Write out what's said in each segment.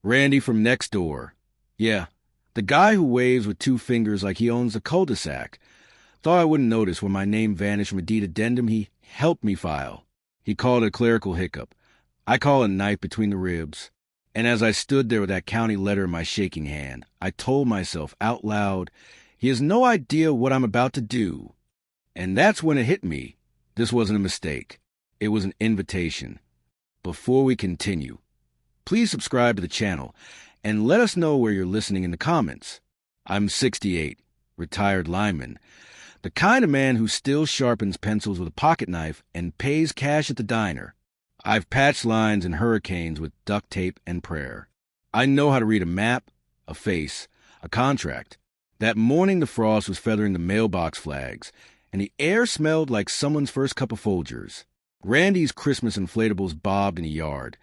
Randy from next door. Yeah, the guy who waves with two fingers like he owns a cul-de-sac. Thought I wouldn't notice when my name vanished from a deed addendum he helped me file. He called it a clerical hiccup. I call it a knife between the ribs. And as I stood there with that county letter in my shaking hand, I told myself out loud, he has no idea what I'm about to do. And that's when it hit me. This wasn't a mistake. It was an invitation. Before we continue, please subscribe to the channel and let us know where you're listening in the comments. I'm 68, retired lineman, the kind of man who still sharpens pencils with a pocket knife and pays cash at the diner. I've patched lines in hurricanes with duct tape and prayer. I know how to read a map, a face, a contract. That morning the frost was feathering the mailbox flags, and the air smelled like someone's first cup of Folgers. Randy's Christmas inflatables bobbed in the yard,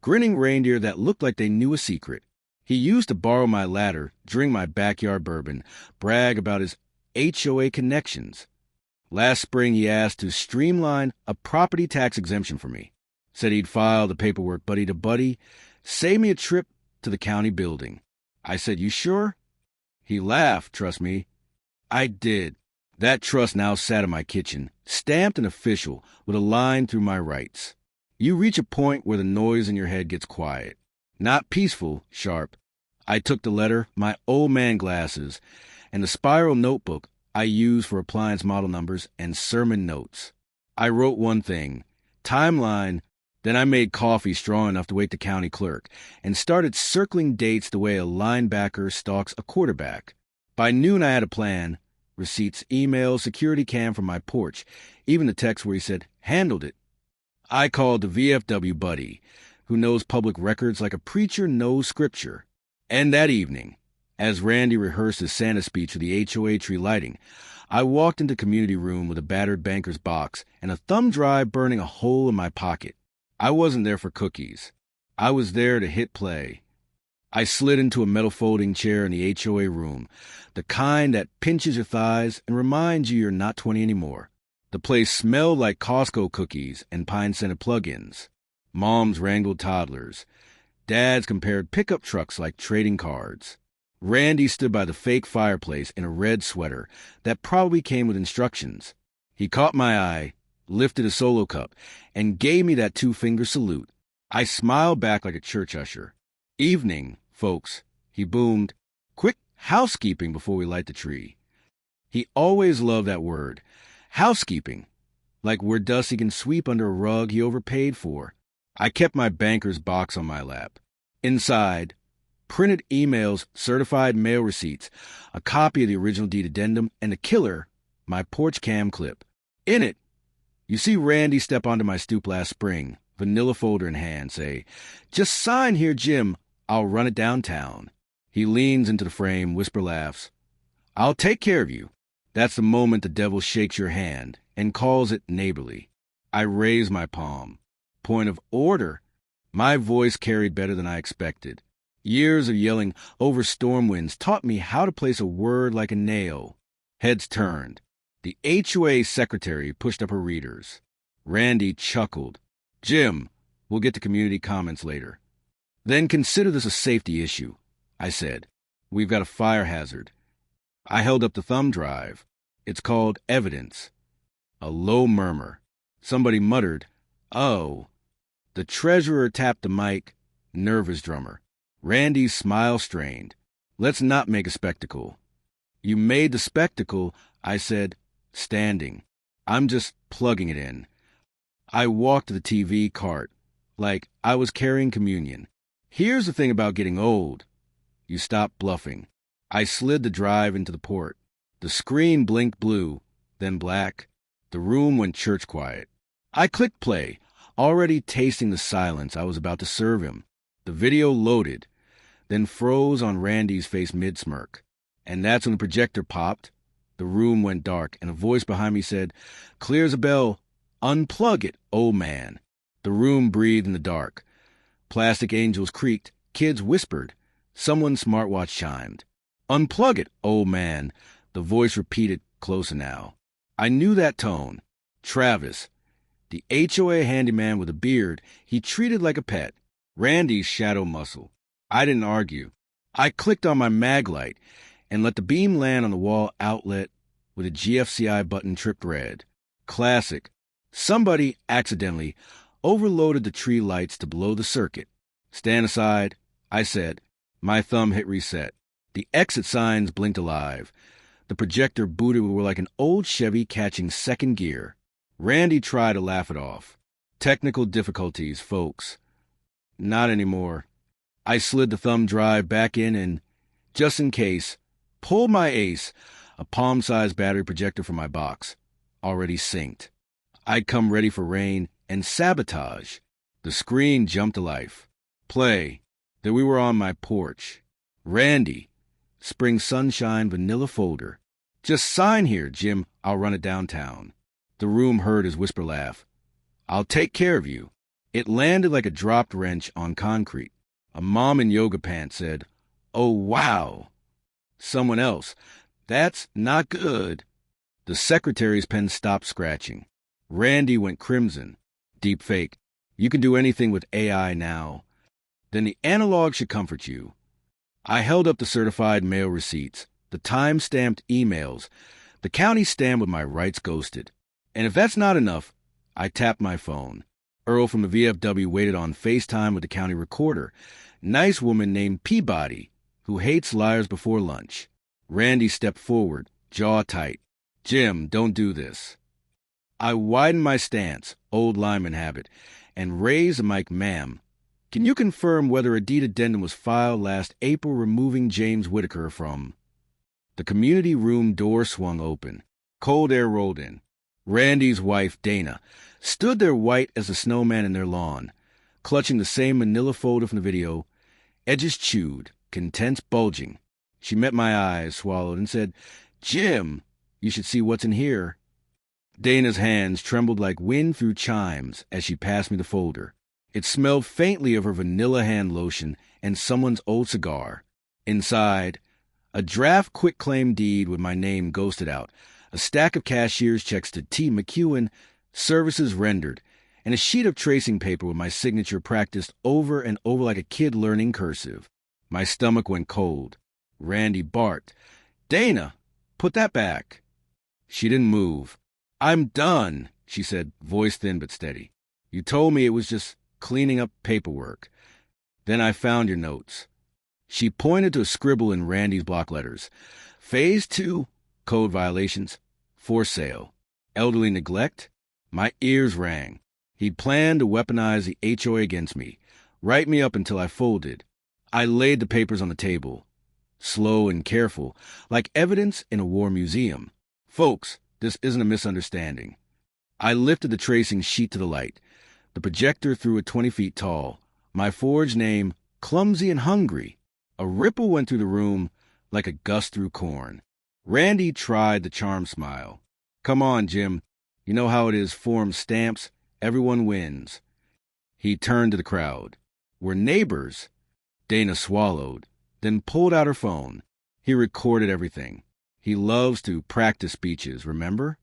grinning reindeer that looked like they knew a secret. He used to borrow my ladder, drink my backyard bourbon, brag about his HOA connections. Last spring he asked to streamline a property tax exemption for me. Said he'd file the paperwork buddy to buddy, save me a trip to the county building. I said, "You sure?" He laughed, trust me. I did. That trust now sat in my kitchen, stamped and official, with a line through my rights. You reach a point where the noise in your head gets quiet. Not peaceful, sharp. I took the letter, my old man glasses, and the spiral notebook I use for appliance model numbers and sermon notes. I wrote one thing, timeline. Then I made coffee strong enough to wake the county clerk and started circling dates the way a linebacker stalks a quarterback. By noon I had a plan, receipts, emails, security cam from my porch, even the text where he said, "Handled it." I called the VFW buddy, who knows public records like a preacher knows scripture. And that evening, as Randy rehearsed his Santa speech for the HOA tree lighting, I walked into community room with a battered banker's box and a thumb drive burning a hole in my pocket. I wasn't there for cookies. I was there to hit play. I slid into a metal folding chair in the HOA room, the kind that pinches your thighs and reminds you you're not 20 anymore. The place smelled like Costco cookies and pine-scented plug-ins. Moms wrangled toddlers. Dads compared pickup trucks like trading cards. Randy stood by the fake fireplace in a red sweater that probably came with instructions. He caught my eye, lifted a solo cup, and gave me that two-finger salute. I smiled back like a church usher. "Evening, folks," he boomed. "Quick housekeeping before we light the tree." He always loved that word, housekeeping, like where Dusty can sweep under a rug he overpaid for. I kept my banker's box on my lap. Inside, printed emails, certified mail receipts, a copy of the original deed addendum, and the killer, my porch cam clip. In it, you see Randy step onto my stoop last spring, vanilla folder in hand, say, "Just sign here, Jim. I'll run it downtown." He leans into the frame, whisper laughs. "I'll take care of you." That's the moment the devil shakes your hand and calls it neighborly. I raise my palm. Point of order. My voice carried better than I expected. Years of yelling over storm winds taught me how to place a word like a nail. Heads turned. The HOA secretary pushed up her readers. Randy chuckled. "Jim, we'll get to community comments later." "Then consider this a safety issue," I said. "We've got a fire hazard." I held up the thumb drive. "It's called evidence." A low murmur. Somebody muttered, "Oh." The treasurer tapped the mic, nervous drummer. Randy's smile strained. "Let's not make a spectacle." "You made the spectacle," I said, standing. "I'm just plugging it in." I walked to the TV cart, like I was carrying communion. "Here's the thing about getting old. You stop bluffing." I slid the drive into the port. The screen blinked blue, then black. The room went church quiet. I clicked play, already tasting the silence I was about to serve him. The video loaded, then froze on Randy's face mid-smirk. And that's when the projector popped. The room went dark, and a voice behind me said, "Clear as a bell. Unplug it, old man." The room breathed in the dark. Plastic angels creaked. Kids whispered. Someone's smartwatch chimed. "Unplug it, old man." The voice repeated, closer now. I knew that tone. Travis, the HOA handyman with a beard he treated like a pet. Randy's shadow muscle. I didn't argue. I clicked on my mag light and let the beam land on the wall outlet with a GFCI button tripped red. Classic. Somebody accidentally overloaded the tree lights to blow the circuit. Stand aside, I said. My thumb hit reset. The exit signs blinked alive. The projector booted were like an old Chevy catching second gear. Randy tried to laugh it off. Technical difficulties, folks. Not anymore. I slid the thumb drive back in and, just in case, pulled my ace, a palm-sized battery projector from my box, already synced. I'd come ready for rain and sabotage. The screen jumped to life. Play. Then we were on my porch. Randy. Spring sunshine vanilla folder. Just sign here, Jim. I'll run it downtown. The room heard his whisper laugh. I'll take care of you. It landed like a dropped wrench on concrete. A mom in yoga pants said, Oh, wow. Someone else. That's not good. The secretary's pen stopped scratching. Randy went crimson. Deep fake. You can do anything with AI now. Then the analog should comfort you. I held up the certified mail receipts, the time-stamped emails, the county stamp with my rights ghosted. And if that's not enough, I tapped my phone. Earl from the VFW waited on FaceTime with the county recorder. Nice woman named Peabody, who hates liars before lunch. Randy stepped forward, jaw tight. Jim, don't do this. I widened my stance, old lineman habit, and raised the mic. Ma'am, can you confirm whether a deed addendum was filed last April removing James Whitaker from... The community room door swung open. Cold air rolled in. Randy's wife, Dana, stood there white as a snowman in their lawn, clutching the same manila folder from the video, edges chewed, contents bulging. She met my eyes, swallowed, and said, Jim, you should see what's in here. Dana's hands trembled like wind through chimes as she passed me the folder. It smelled faintly of her vanilla hand lotion and someone's old cigar. Inside, a draft quitclaim deed with my name ghosted out, a stack of cashier's checks to T. McEwen, services rendered, and a sheet of tracing paper with my signature practiced over and over like a kid learning cursive. My stomach went cold. Randy barked, Dana, put that back. She didn't move. I'm done, she said, voice thin but steady. You told me it was just cleaning up paperwork. Then I found your notes. She pointed to a scribble in Randy's block letters. Phase 2, code violations, for sale, elderly neglect. My ears rang. He'd planned to weaponize the HOA against me, write me up until I folded. I laid the papers on the table, slow and careful, like evidence in a war museum. Folks, this isn't a misunderstanding. I lifted the tracing sheet to the light. The projector threw it 20 feet tall. My forged name, Clumsy and Hungry. A ripple went through the room like a gust through corn. Randy tried the charm smile. Come on, Jim. You know how it is, form stamps. Everyone wins. He turned to the crowd. We're neighbors. Dana swallowed, then pulled out her phone. He recorded everything. He loves to practice speeches, remember?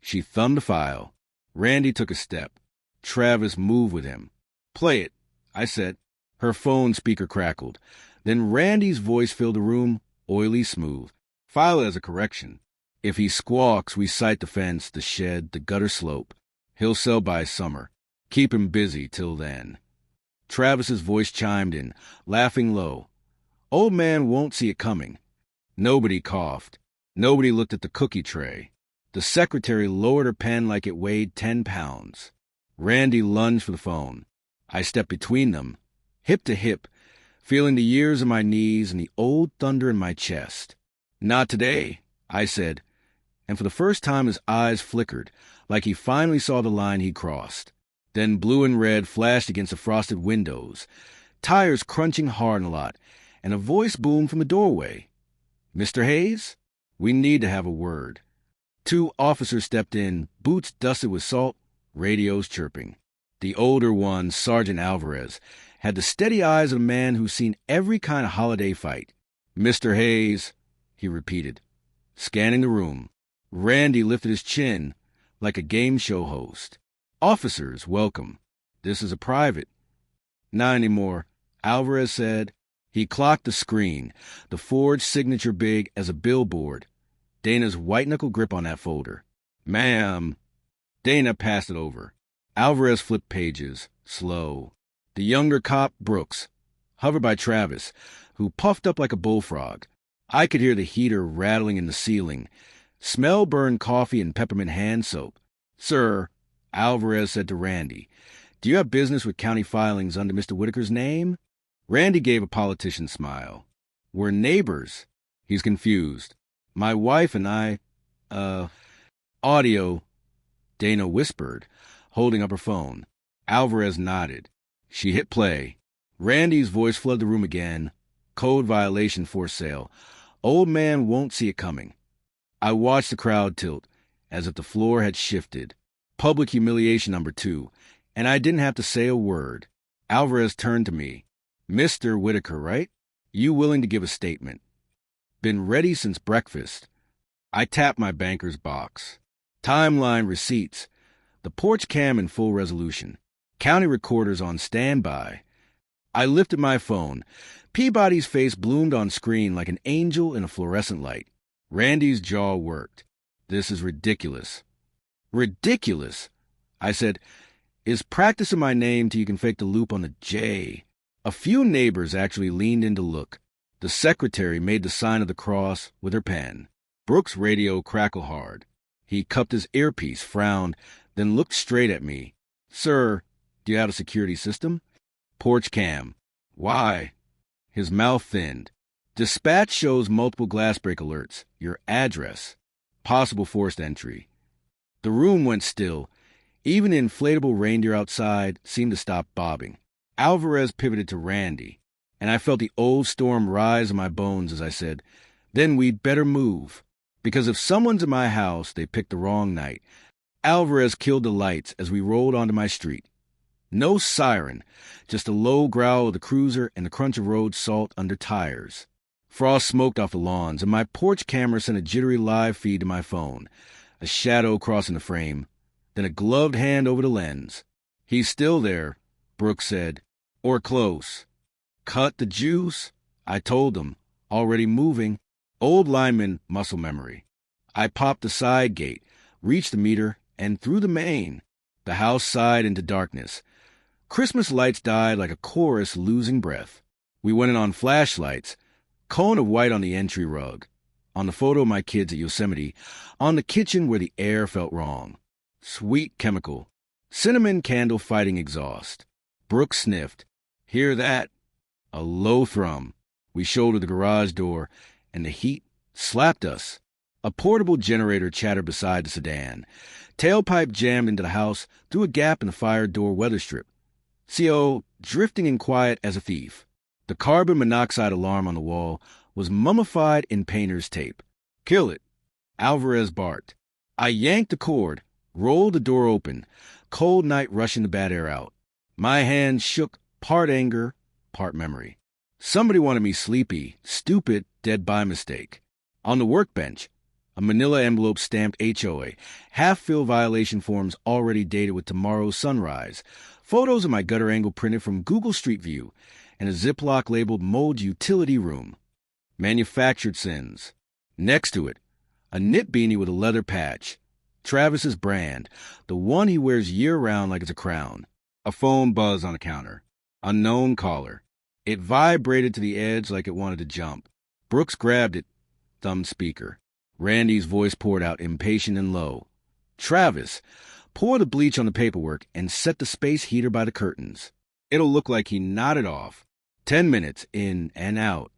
She thumbed the file. Randy took a step. Travis moved with him. Play it, I said. Her phone speaker crackled. Then Randy's voice filled the room, oily smooth. File it as a correction. If he squawks, we cite the fence, the shed, the gutter slope. He'll sell by summer. Keep him busy till then. Travis's voice chimed in, laughing low. Old man won't see it coming. Nobody coughed. Nobody looked at the cookie tray. The secretary lowered her pen like it weighed 10 pounds. Randy lunged for the phone. I stepped between them, hip to hip, feeling the years in my knees and the old thunder in my chest. Not today, I said, and for the first time his eyes flickered, like he finally saw the line he crossed. Then blue and red flashed against the frosted windows, tires crunching hard in the lot, and a voice boomed from the doorway. Mr. Hayes, we need to have a word. 2 officers stepped in, boots dusted with salt, radios chirping. The older one, Sergeant Alvarez, had the steady eyes of a man who's seen every kind of holiday fight. Mr. Hayes, he repeated, scanning the room. Randy lifted his chin like a game show host. Officers, welcome. This is a private. Not anymore, Alvarez said, He clocked the screen, the forged signature big as a billboard. Dana's white-knuckle grip on that folder. "Ma'am." Dana passed it over. Alvarez flipped pages, slow. The younger cop, Brooks, hovered by Travis, who puffed up like a bullfrog. I could hear the heater rattling in the ceiling. Smell burned coffee and peppermint hand soap. "Sir," Alvarez said to Randy, "do you have business with county filings under Mr. Whitaker's name?" Randy gave a politician smile. "We're neighbors." He's confused. "My wife and I, audio," Dana whispered, holding up her phone. Alvarez nodded. She hit play. Randy's voice flooded the room again. "Code violation for sale. Old man won't see it coming." I watched the crowd tilt, as if the floor had shifted. Public humiliation number 2, and I didn't have to say a word. Alvarez turned to me. "Mr. Whitaker, right? You willing to give a statement?" "Been ready since breakfast." I tapped my banker's box. Timeline receipts. The porch cam in full resolution. County recorders on standby. I lifted my phone. Peabody's face bloomed on screen like an angel in a fluorescent light. Randy's jaw worked. "This is ridiculous." "Ridiculous?" I said. "Is practicing my name till you can fake the loop on the J." A few neighbors actually leaned in to look. The secretary made the sign of the cross with her pen. Brooks' radio crackled hard. He cupped his earpiece, frowned, then looked straight at me. "Sir, do you have a security system?" "Porch cam." "Why?" His mouth thinned. "Dispatch shows multiple glass break alerts. Your address. Possible forced entry." The room went still. Even the inflatable reindeer outside seemed to stop bobbing. Alvarez pivoted to Randy, and I felt the old storm rise in my bones as I said, "Then we'd better move. Because if someone's in my house, they picked the wrong night." Alvarez killed the lights as we rolled onto my street. No siren, just a low growl of the cruiser and the crunch of road salt under tires. Frost smoked off the lawns, and my porch camera sent a jittery live feed to my phone. A shadow crossing the frame, then a gloved hand over the lens. "He's still there," Brooks said. "Or close." "Cut the juice," I told him. "Already moving." Old lineman muscle memory. I popped the side gate, reached the meter, and through the main. The house sighed into darkness. Christmas lights died like a chorus losing breath. We went in on flashlights. Cone of white on the entry rug. On the photo of my kids at Yosemite. On the kitchen where the air felt wrong. Sweet chemical. Cinnamon candle fighting exhaust. Brooks sniffed. "Hear that?" A low thrum. We shouldered the garage door, and the heat slapped us. A portable generator chattered beside the sedan. Tailpipe jammed into the house through a gap in the fire door weather strip. CO drifting in quiet as a thief. The carbon monoxide alarm on the wall was mummified in painter's tape. "Kill it," Alvarez barked. I yanked the cord, rolled the door open, cold night rushing the bad air out. My hands shook, part anger, part memory. Somebody wanted me sleepy, stupid, dead by mistake. On the workbench, a manila envelope stamped HOA, half-fill violation forms already dated with tomorrow's sunrise, photos of my gutter angle printed from Google Street View, and a Ziploc labeled mold utility room. Manufactured sins. Next to it, a knit beanie with a leather patch. Travis's brand, the one he wears year-round like it's a crown. A phone buzz on the counter. Unknown caller. It vibrated to the edge like it wanted to jump. Brooks grabbed it, thumbed speaker. Randy's voice poured out impatient and low. "Travis, pour the bleach on the paperwork and set the space heater by the curtains. It'll look like he nodded off. 10 minutes, in and out."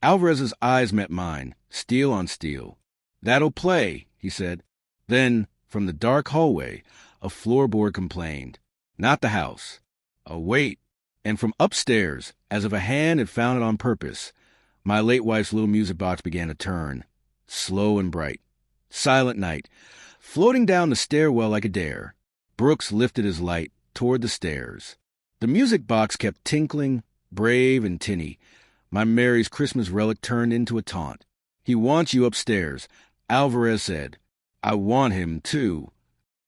Alvarez's eyes met mine, steel on steel. "That'll play," he said. Then, from the dark hallway, a floorboard complained. Not the house. A wait. And from upstairs, as if a hand had found it on purpose, my late wife's little music box began to turn, slow and bright. Silent night, floating down the stairwell like a dare. Brooks lifted his light toward the stairs. The music box kept tinkling, brave and tinny. My Mary's Christmas relic turned into a taunt. "He wants you upstairs," Alvarez said. "I want him, too."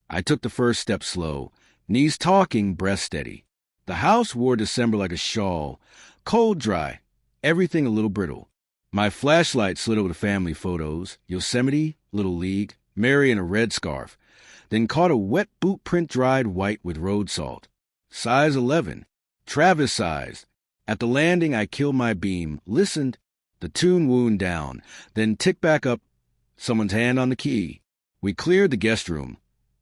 I took the first step slow, knees talking, breath steady. The house wore December like a shawl, cold dry. everything a little brittle. My flashlight slid over the family photos, Yosemite, Little League, Mary in a red scarf, then caught a wet boot print dried white with road salt. Size 11. Travis size. At the landing, I killed my beam, listened, the tune wound down, then ticked back up, someone's hand on the key. We cleared the guest room.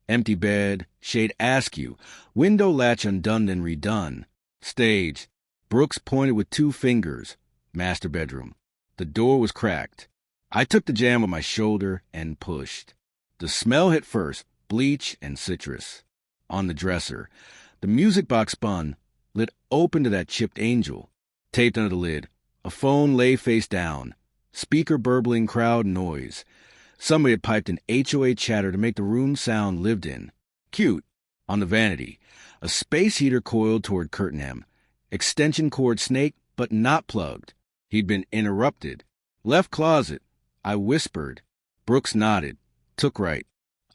Empty bed, shade askew, window latch undone and redone. Stage. Brooks pointed with 2 fingers. Master bedroom. The door was cracked. I took the jam on my shoulder and pushed. The smell hit first, bleach and citrus. On the dresser, the music box spun, lit open to that chipped angel. Taped under the lid, a phone lay face down. Speaker burbling crowd noise. Somebody had piped an HOA chatter to make the room sound lived in. Cute. On the vanity, a space heater coiled toward curtain hem. Extension cord snake, but not plugged. He'd been interrupted. Left closet. I whispered. Brooks nodded. Took right.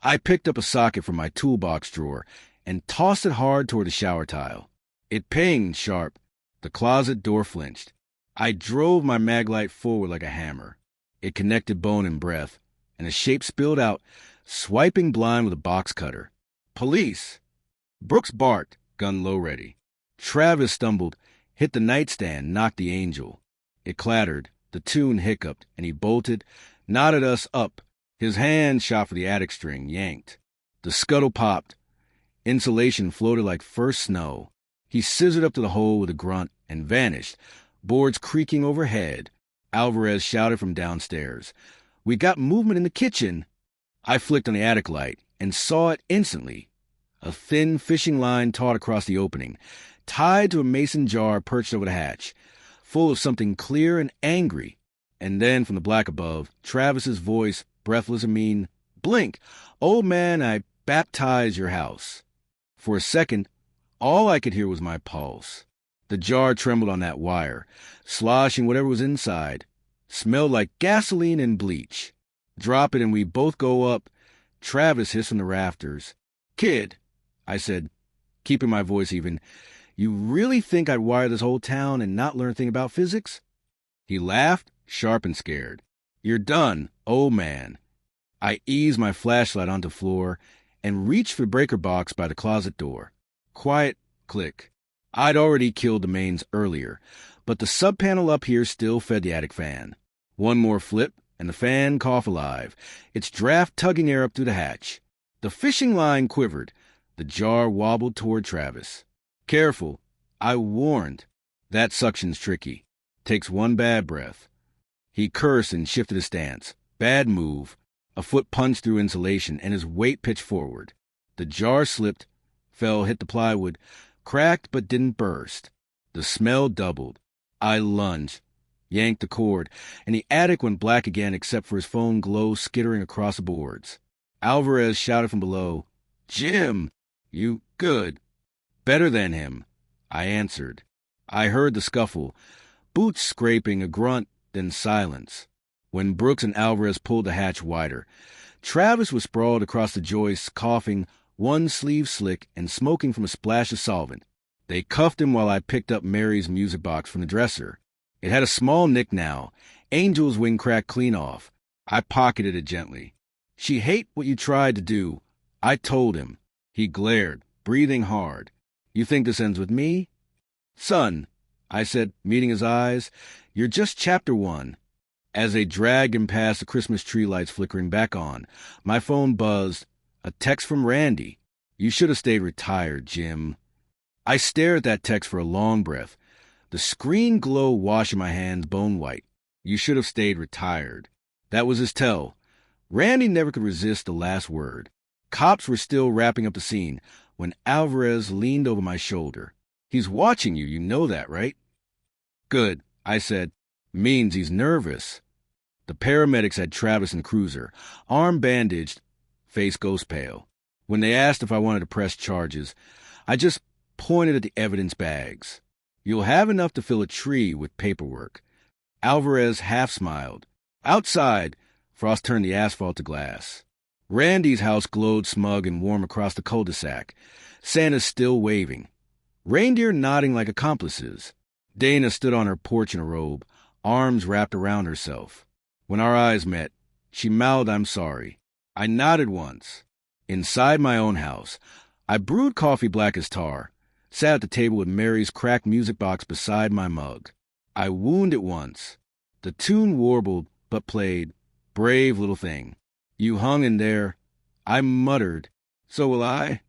I picked up a socket from my toolbox drawer and tossed it hard toward the shower tile. It pinged sharp. The closet door flinched. I drove my maglite forward like a hammer. It connected bone and breath, and a shape spilled out, swiping blind with a box cutter. Police! Brooks barked, gun low ready. Travis stumbled, hit the nightstand, knocked the angel. It clattered, the tune hiccuped, and he bolted, knotted us up. His hand shot for the attic string, yanked. The scuttle popped. Insulation floated like first snow. He scissored up to the hole with a grunt and vanished, boards creaking overhead. Alvarez shouted from downstairs. We got movement in the kitchen. I flicked on the attic light and saw it instantly. A thin fishing line taut across the opening, tied to a mason jar perched over the hatch, full of something clear and angry. And then from the black above, Travis's voice, breathless and mean, "Blink! Old man, I baptize your house." For a second, all I could hear was my pulse. The jar trembled on that wire, sloshing whatever was inside. Smelled like gasoline and bleach. Drop it and we both go up. Travis hissed from the rafters. "Kid," I said, keeping my voice even, "you really think I'd wire this whole town and not learn a thing about physics?" He laughed, sharp and scared. "You're done, old man." I eased my flashlight onto the floor and reached for the breaker box by the closet door. Quiet click. I'd already killed the mains earlier, but the sub-panel up here still fed the attic fan. One more flip, and the fan coughed alive, its draft tugging air up through the hatch. The fishing line quivered. The jar wobbled toward Travis. "Careful," I warned. "That suction's tricky. Takes one bad breath." He cursed and shifted his stance. Bad move. A foot punched through insulation, and his weight pitched forward. The jar slipped, fell, hit the plywood, cracked but didn't burst. The smell doubled. I lunged, yanked the cord, and the attic went black again except for his phone glow skittering across the boards. Alvarez shouted from below, "Jim, you good." "Better than him," I answered. I heard the scuffle, boots scraping, a grunt, then silence. When Brooks and Alvarez pulled the hatch wider, Travis was sprawled across the joists, coughing, one sleeve slick and smoking from a splash of solvent. They cuffed him while I picked up Mary's music box from the dresser. It had a small nick now, Angel's wing cracked clean off. I pocketed it gently. "She hate what you tried to do." I told him. He glared, breathing hard. "You think this ends with me?" "Son," I said, meeting his eyes, "you're just chapter 1. As they dragged him past the Christmas tree lights flickering back on, my phone buzzed. A text from Randy. "You should have stayed retired, Jim." I stared at that text for a long breath. The screen glow washing my hands bone white. "You should have stayed retired." That was his tell. Randy never could resist the last word. Cops were still wrapping up the scene when Alvarez leaned over my shoulder. "He's watching you, you know that, right?" "Good," I said. "Means he's nervous." The paramedics had Travis in the cruiser, arm bandaged, face ghost pale. When they asked if I wanted to press charges, I just pointed at the evidence bags. "You'll have enough to fill a tree with paperwork." Alvarez half smiled. Outside, frost turned the asphalt to glass. Randy's house glowed smug and warm across the cul-de-sac. Santa still waving. Reindeer nodding like accomplices. Dana stood on her porch in a robe, arms wrapped around herself. When our eyes met, she mouthed, "I'm sorry." I nodded once. Inside my own house, I brewed coffee black as tar, sat at the table with Mary's cracked music box beside my mug. I wound it once. The tune warbled, but played. Brave little thing. You hung in there. I muttered, "So will I?"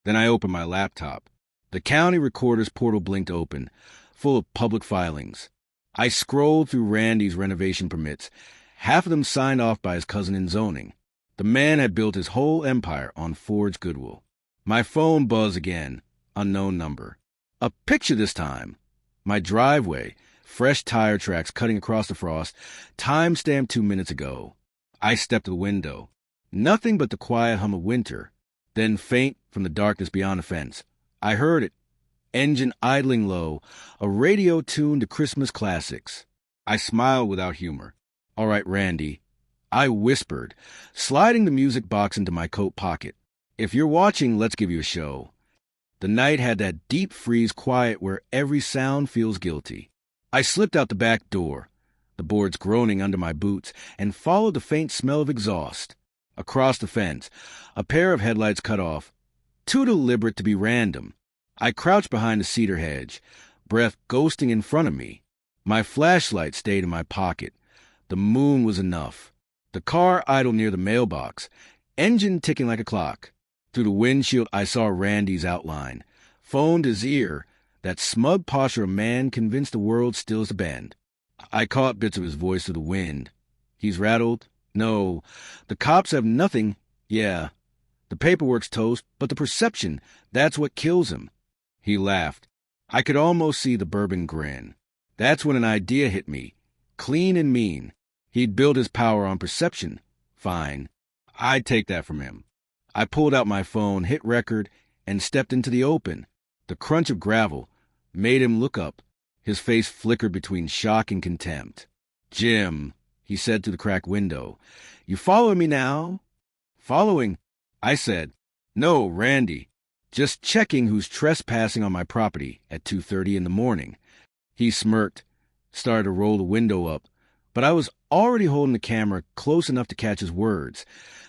Then I opened my laptop. The county recorder's portal blinked open, full of public filings. I scrolled through Randy's renovation permits, half of them signed off by his cousin in zoning. The man had built his whole empire on forged goodwill. My phone buzzed again. Unknown number. A picture this time. My driveway, fresh tire tracks cutting across the frost, time-stamped 2 minutes ago. I stepped to the window. Nothing but the quiet hum of winter. Then faint from the darkness beyond the fence. I heard it. Engine idling low, a radio tuned to Christmas classics. I smiled without humor. "All right, Randy," I whispered, sliding the music box into my coat pocket. "If you're watching, let's give you a show." The night had that deep freeze quiet where every sound feels guilty. I slipped out the back door, the boards groaning under my boots, and followed the faint smell of exhaust. Across the fence, a pair of headlights cut off, too deliberate to be random. I crouched behind the cedar hedge, breath ghosting in front of me. My flashlight stayed in my pocket. The moon was enough. The car idled near the mailbox, engine ticking like a clock. Through the windshield, I saw Randy's outline. Phoned his ear, that smug posture of a man convinced the world still is a bend. I caught bits of his voice through the wind. "He's rattled? No. The cops have nothing. Yeah. The paperwork's toast, but the perception, that's what kills him." He laughed. I could almost see the bourbon grin. That's when an idea hit me. Clean and mean. He'd built his power on perception. Fine. I'd take that from him. I pulled out my phone, hit record, and stepped into the open. The crunch of gravel made him look up. His face flickered between shock and contempt. "Jim," he said through the cracked window, "you following me now?" "Following?" I said. "No, Randy. Just checking who's trespassing on my property at 2:30 in the morning." He smirked, started to roll the window up, but I was already holding the camera close enough to catch his words,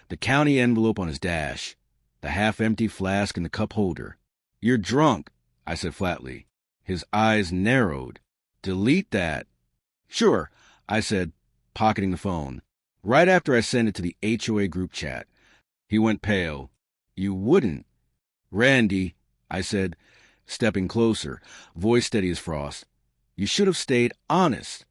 the county envelope on his dash, the half-empty flask in the cup holder. "You're drunk," I said flatly. His eyes narrowed. "Delete that." "Sure," I said, pocketing the phone. Right after I sent it to the HOA group chat. He went pale. "You wouldn't." "Randy," I said, stepping closer, voice steady as frost. "You should have stayed honest."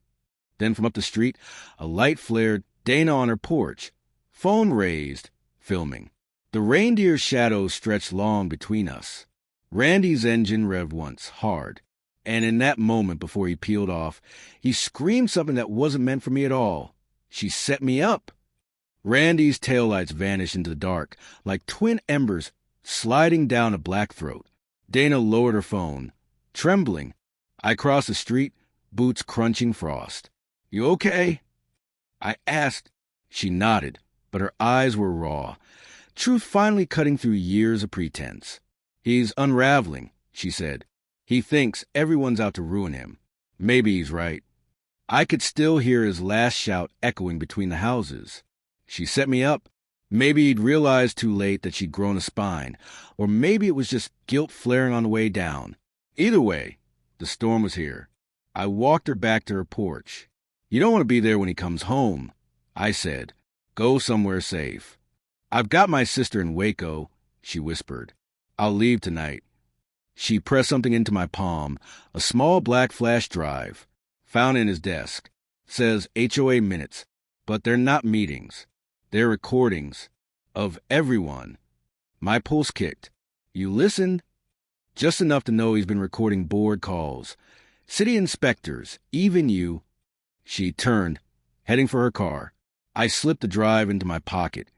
Then from up the street, a light flared, Dana on her porch. Phone raised, filming. The reindeer's shadows stretched long between us. Randy's engine revved once, hard. And in that moment before he peeled off, he screamed something that wasn't meant for me at all. "She set me up." Randy's taillights vanished into the dark, like twin embers sliding down a black throat. Dana lowered her phone, trembling. I crossed the street, boots crunching frost. "You okay?" I asked. She nodded, but her eyes were raw, truth finally cutting through years of pretense. "He's unraveling," she said. "He thinks everyone's out to ruin him. Maybe he's right." I could still hear his last shout echoing between the houses. She set me up. Maybe he'd realized too late that she'd grown a spine, or maybe it was just guilt flaring on the way down. Either way, the storm was here. I walked her back to her porch. "You don't want to be there when he comes home," I said. "Go somewhere safe." "I've got my sister in Waco," she whispered. "I'll leave tonight." She pressed something into my palm, a small black flash drive. Found in his desk. Says HOA minutes, but they're not meetings. They're recordings. Of everyone. My pulse kicked. "You listened?" "Just enough to know he's been recording board calls. City inspectors, even you." She turned, heading for her car. I slipped the drive into my pocket,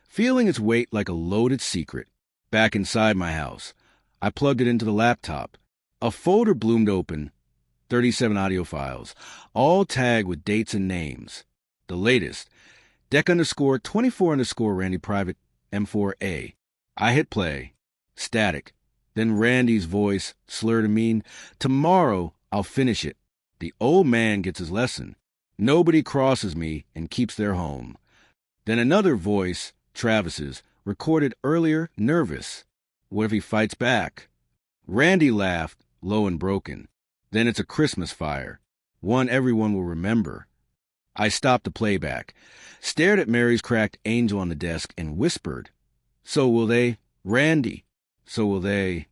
feeling its weight like a loaded secret. Back inside my house, I plugged it into the laptop. A folder bloomed open, 37 audio files, all tagged with dates and names. The latest, Dec_24_ Randy Private M4A. I hit play. Static. Then Randy's voice, slurred and mean, "Tomorrow I'll finish it." The old man gets his lesson. Nobody crosses me and keeps their home. Then another voice, Travis's, recorded earlier, nervous. What if he fights back? Randy laughed, low and broken. Then it's a Christmas fire, one everyone will remember. I stopped the playback, stared at Mary's cracked angel on the desk, and whispered, "So will they, Randy. So will they."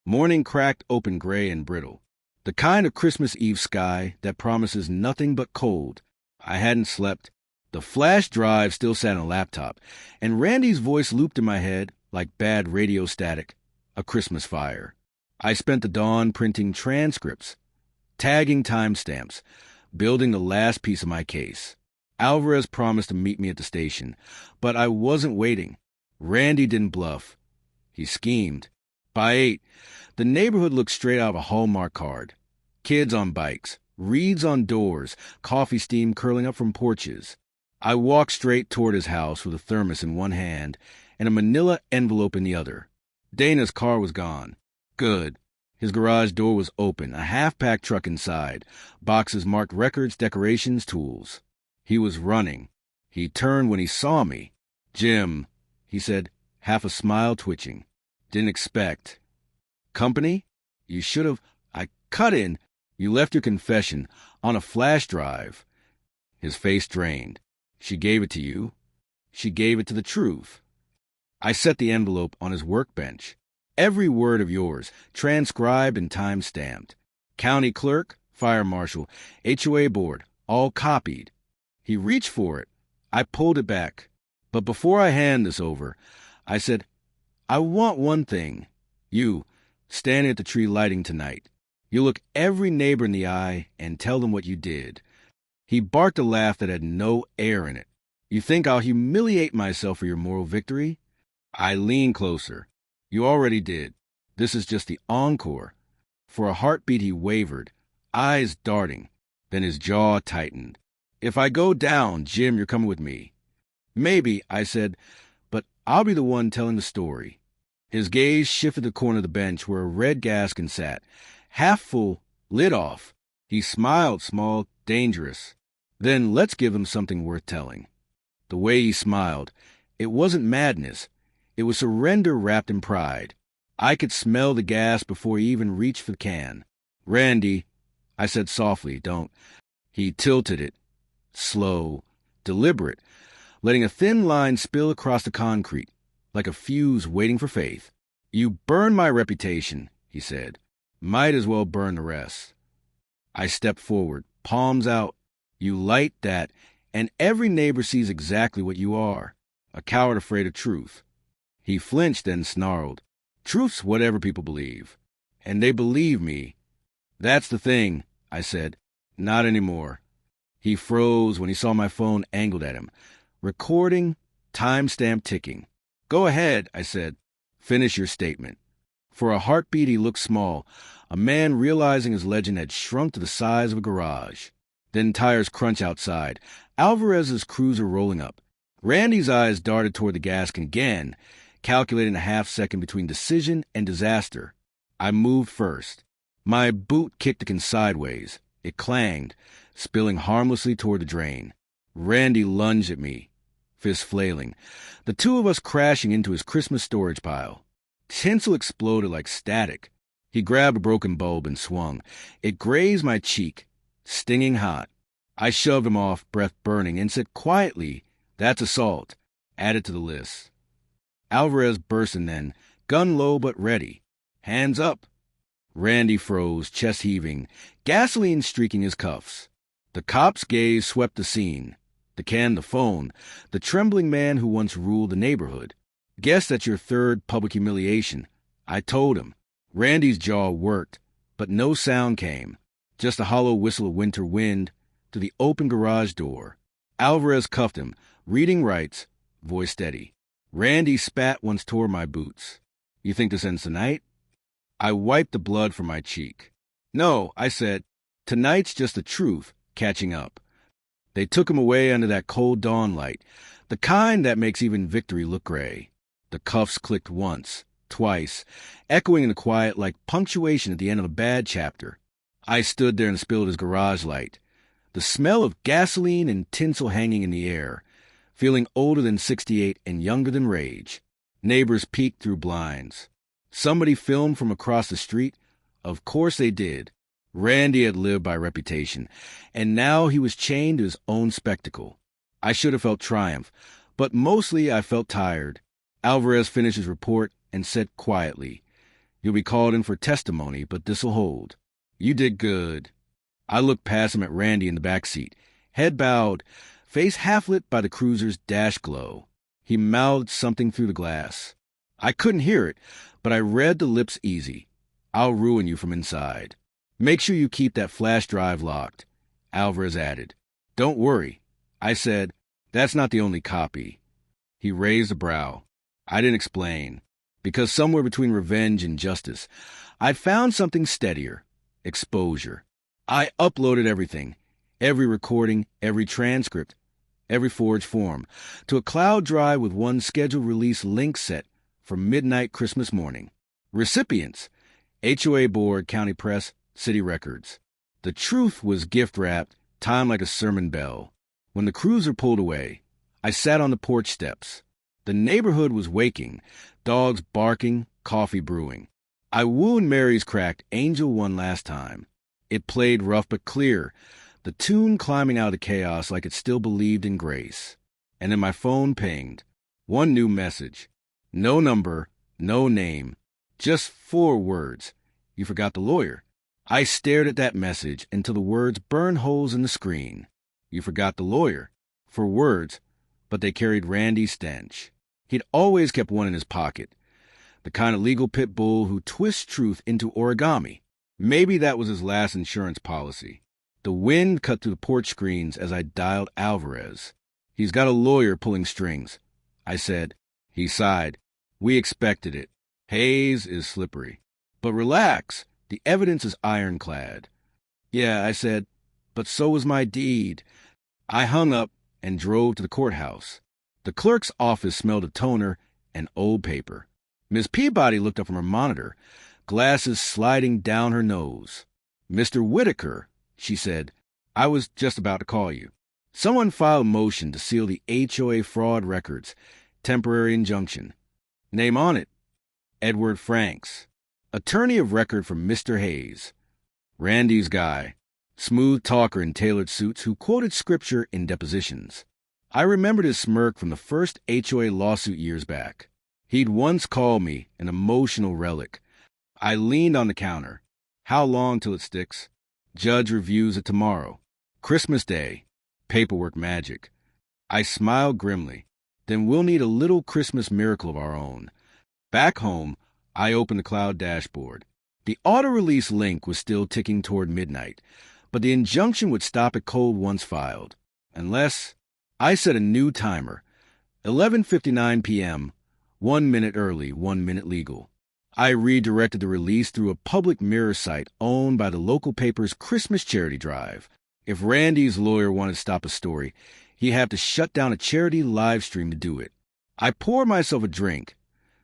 Morning cracked open gray and brittle. The kind of Christmas Eve sky that promises nothing but cold. I hadn't slept. The flash drive still sat on a laptop, and Randy's voice looped in my head like bad radio static. A Christmas fire. I spent the dawn printing transcripts, tagging timestamps, building the last piece of my case. Alvarez promised to meet me at the station, but I wasn't waiting. Randy didn't bluff. He schemed. By 8, the neighborhood looked straight out of a Hallmark card. Kids on bikes, reeds on doors, coffee steam curling up from porches. I walked straight toward his house with a thermos in one hand and a manila envelope in the other. Dana's car was gone. Good. His garage door was open, a half-packed truck inside, boxes marked records, decorations, tools. He was running. He turned when he saw me. "Jim," he said, half a smile twitching. "Didn't expect." "Company? You should have." I cut in. "You left your confession on a flash drive." His face drained. "She gave it to you?" "She gave it to the truth." I set the envelope on his workbench. "Every word of yours, transcribed and time-stamped. County clerk, fire marshal, HOA board, all copied." He reached for it. I pulled it back. "But before I hand this over," I said, "I want one thing. You, standing at the tree lighting tonight. You look every neighbor in the eye and tell them what you did." He barked a laugh that had no air in it. "You think I'll humiliate myself for your moral victory?" I leaned closer. "You already did. This is just the encore." For a heartbeat he wavered, eyes darting. Then his jaw tightened. "If I go down, Jim, you're coming with me." "Maybe," I said, "but I'll be the one telling the story." His gaze shifted to the corner of the bench where a red gaskin sat, half full, lid off. He smiled, small, dangerous. "Then let's give him something worth telling." The way he smiled, it wasn't madness. It was surrender wrapped in pride. I could smell the gas before he even reached for the can. "Randy," I said softly, "don't." He tilted it, slow, deliberate, letting a thin line spill across the concrete, like a fuse waiting for faith. "You burned my reputation," he said. "Might as well burn the rest." I stepped forward, palms out. "You light that, and every neighbor sees exactly what you are. A coward afraid of truth." He flinched and snarled. "Truth's whatever people believe." "And they believe me." "That's the thing," I said. "Not anymore." He froze when he saw my phone angled at him. Recording, timestamp ticking. "Go ahead," I said. "Finish your statement." For a heartbeat he looked small, a man realizing his legend had shrunk to the size of a garage. Then tires crunch outside, Alvarez's cruiser rolling up. Randy's eyes darted toward the gasket again, calculating a half-second between decision and disaster. I moved first. My boot kicked the can sideways. It clanged, spilling harmlessly toward the drain. Randy lunged at me, fist flailing, the two of us crashing into his Christmas storage pile. Tinsel exploded like static. He grabbed a broken bulb and swung. It grazed my cheek, stinging hot. I shoved him off, breath burning, and said quietly, "That's assault. Add it to the list." Alvarez burst in then, gun low but ready. "Hands up." Randy froze, chest heaving, gasoline streaking his cuffs. The cop's gaze swept the scene. The can, the phone, the trembling man who once ruled the neighborhood. "Guess that's your third public humiliation." I told him. Randy's jaw worked, but no sound came. Just a hollow whistle of winter wind to the open garage door. Alvarez cuffed him, reading rights, voice steady. Randy spat once toward my boots. "You think this ends tonight?" I wiped the blood from my cheek. "No," I said. "Tonight's just the truth, catching up." They took him away under that cold dawn light, the kind that makes even victory look gray. The cuffs clicked once, twice, echoing in the quiet like punctuation at the end of a bad chapter. I stood there and spilled his garage light. The smell of gasoline and tinsel hanging in the air, feeling older than 68 and younger than rage. Neighbors peeked through blinds. Somebody filmed from across the street. Of course they did. Randy had lived by reputation, and now he was chained to his own spectacle. I should have felt triumph, but mostly I felt tired. Alvarez finished his report and said quietly, "You'll be called in for testimony, but this'll hold." "You did good." I looked past him at Randy in the back seat, head bowed, face half lit by the cruiser's dash glow. He mouthed something through the glass. I couldn't hear it, but I read the lips easy. "I'll ruin you from inside. Make sure you keep that flash drive locked," Alvarez added. "Don't worry." I said, "That's not the only copy." He raised a brow. I didn't explain, because somewhere between revenge and justice, I'd found something steadier: exposure. I uploaded everything, every recording, every transcript, every forged form, to a cloud drive with one scheduled release link set for midnight Christmas morning. Recipients: HOA Board, County Press, City Records. The truth was gift-wrapped, timed like a sermon bell. When the cruiser pulled away, I sat on the porch steps. The neighborhood was waking, dogs barking, coffee brewing. I wooed Mary's cracked Angel one last time. It played rough but clear, the tune climbing out of chaos like it still believed in grace. And then my phone pinged. One new message. No number, no name, just 4 words. "You forgot the lawyer." I stared at that message until the words burned holes in the screen. You forgot the lawyer. 4 words, but they carried Randy's stench. He'd always kept one in his pocket, the kind of legal pit bull who twists truth into origami. Maybe that was his last insurance policy. The wind cut through the porch screens as I dialed Alvarez. "He's got a lawyer pulling strings," I said. He sighed. "We expected it. Haze is slippery. But relax. The evidence is ironclad." "Yeah," I said, "but so was my deed." I hung up and drove to the courthouse. The clerk's office smelled of toner and old paper. Miss Peabody looked up from her monitor, glasses sliding down her nose. "Mr. Whitaker," she said, "I was just about to call you. Someone filed a motion to seal the HOA fraud records, temporary injunction. Name on it: Edward Franks, attorney of record for Mr. Hayes. Randy's guy, smooth talker in tailored suits who quoted scripture in depositions. I remembered his smirk from the first HOA lawsuit years back. He'd once called me an emotional relic. I leaned on the counter. "How long till it sticks?" "Judge reviews it tomorrow. Christmas Day. Paperwork magic." I smiled grimly. "Then we'll need a little Christmas miracle of our own." Back home, I opened the cloud dashboard. The auto-release link was still ticking toward midnight, but the injunction would stop at cold once filed. Unless I set a new timer, 11:59 p.m., 1 minute early, 1 minute legal. I redirected the release through a public mirror site owned by the local paper's Christmas charity drive. If Randy's lawyer wanted to stop a story, he'd have to shut down a charity live stream to do it. I poured myself a drink,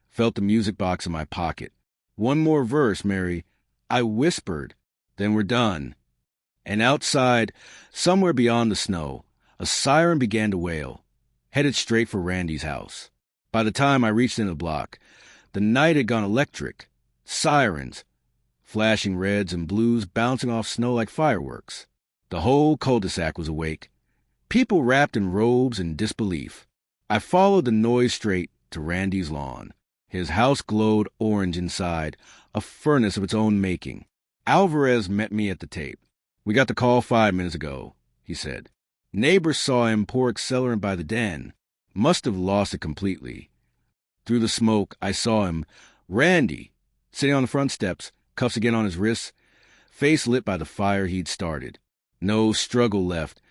felt the music box in my pocket. "One more verse, Mary," I whispered. "Then we're done." And outside, somewhere beyond the snow, a siren began to wail, headed straight for Randy's house. By the time I reached into the block, the night had gone electric. Sirens, flashing reds and blues bouncing off snow like fireworks. The whole cul-de-sac was awake, people wrapped in robes in disbelief. I followed the noise straight to Randy's lawn. His house glowed orange inside, a furnace of its own making. Alvarez met me at the tape. "We got the call 5 minutes ago," he said. "Neighbors saw him pour accelerant by the den. Must have lost it completely. Through the smoke, I saw him, Randy, sitting on the front steps, cuffs again on his wrists, face lit by the fire he'd started. No struggle left,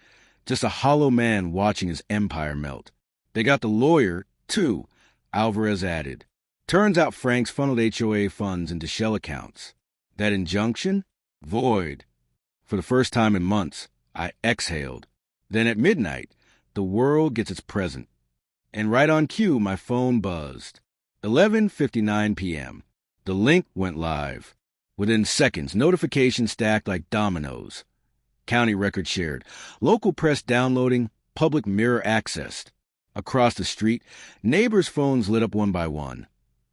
just a hollow man watching his empire melt. They got the lawyer, too," Alvarez added. "Turns out Franks funneled HOA funds into shell accounts. That injunction? Void." For the first time in months, I exhaled. Then at midnight, the world gets its present. And right on cue, my phone buzzed. 11:59 p.m. The link went live. Within seconds, notifications stacked like dominoes. County record shared. Local press downloading. Public mirror accessed. Across the street, neighbors' phones lit up one by one.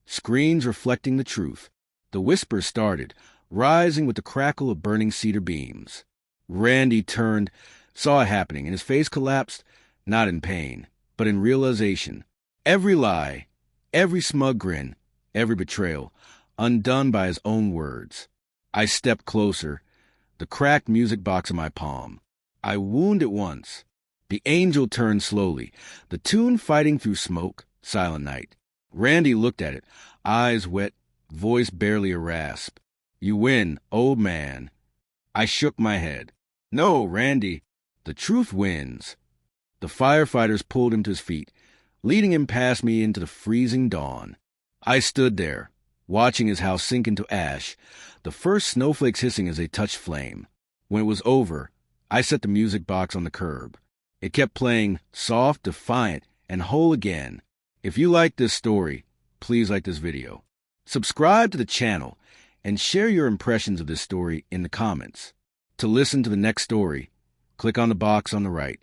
Screens reflecting the truth. The whisper started, rising with the crackle of burning cedar beams. Randy turned, saw it happening, and his face collapsed, not in pain, but in realization. Every lie, every smug grin, every betrayal, undone by his own words. I stepped closer, the cracked music box in my palm. I wound it once. The angel turned slowly, the tune fighting through smoke, Silent Night. Randy looked at it, eyes wet, voice barely a rasp. You win, old man. I shook my head. No, Randy, the truth wins. The firefighters pulled him to his feet, leading him past me into the freezing dawn. I stood there, watching his house sink into ash, the first snowflakes hissing as they touched flame. When it was over, I set the music box on the curb. It kept playing, soft, defiant, and whole again. If you like this story, please like this video. Subscribe to the channel and share your impressions of this story in the comments. To listen to the next story, click on the box on the right.